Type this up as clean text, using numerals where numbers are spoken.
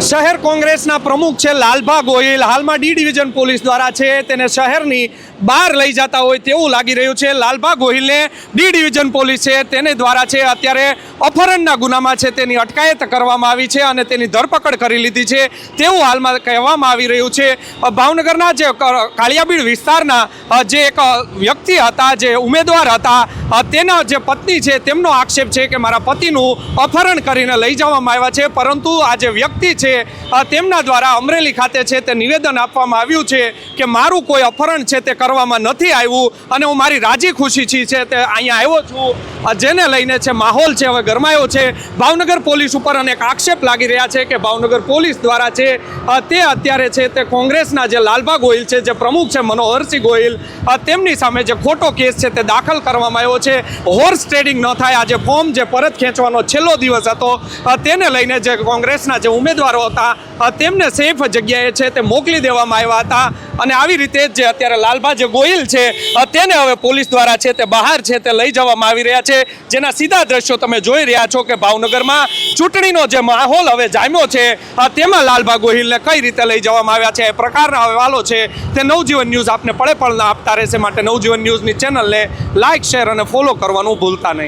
શહેર કોંગ્રેસના પ્રમુખ છે લાલભા ગોહિલ હાલમાં ડી ડિવિઝન પોલીસ દ્વારા છે તેને શહેરની બહાર લઈ જતા હોય તેવું લાગી રહ્યું છે। લાલભા ગોહિલને ડી ડિવિઝન પોલીસ છે તેને દ્વારા છે અત્યારે અપહરણના ગુનામાં છે તેની અટકાયત કરવામાં આવી છે અને તેની ધરપકડ કરી લીધી છે તેવું હાલમાં કહેવામાં આવી રહ્યું છે। ભાવનગરના જે કાળિયાબીડ વિસ્તારના જે એક વ્યક્તિ હતા, જે ઉમેદવાર હતા, તેના જે પત્ની છે તેમનો આક્ષેપ છે કે મારા પતિનું અપહરણ કરીને લઈ જવામાં આવ્યા છે, પરંતુ આ જે વ્યક્તિ છે તેમના દ્વારા અમરેલી ખાતે છે તે નિવેદન આપવામાં આવ્યું છે કે મારું કોઈ અપહરણ છે તે કરવામાં નથી આવ્યું અને હું મારી રાજી ખુશી છે તે અહીંયા આવ્યો છું, જેને લઈને છે માહોલ છે હવે ગરમાયો છે। ભાવનગર પોલીસ ઉપર અનેક આક્ષેપ લાગી રહ્યા છે કે ભાવનગર પોલીસ દ્વારા છે તે અત્યારે છે તે કોંગ્રેસના જે લાલભા ગોહિલ છે, જે પ્રમુખ છે મનોહરસિંહ ગોહિલ, તેમની સામે જે ખોટો કેસ છે તે દાખલ કરવામાં આવ્યો છે। હોર્સ ટ્રેડિંગ ન થાય, આજે ફોર્મ જે પરત ખેંચવાનો છેલ્લો દિવસ હતો તેને લઈને જે કોંગ્રેસના જે ઉમેદવારો હતા તેમને સેફ જગ્યાએ છે તે મોકલી દેવામાં આવ્યા હતા અને આવી રીતે જે અત્યારે લાલભા જે ગોહિલ છે તેને હવે પોલીસ દ્વારા છે તે બહાર છે તે લઈ જવામાં આવી રહ્યા છે, જેના સીધા દ્રશ્યો તમે જોઈ રહ્યા છો કે ભાવનગરમાં ચૂંટણીનો જે માહોલ હવે જામ્યો છે તેમાં લાલભા ગોહિલને કઈ રીતે લઈ જવામાં આવ્યા છે એ પ્રકારના અહેવાલો છે તે નવજીવન ન્યૂઝ આપને પળે પળના આપતા રહેશે। માટે નવજીવન ન્યૂઝની ચેનલને લાઇક, શેર અને ફોલો કરવાનું ભૂલતા નહીં।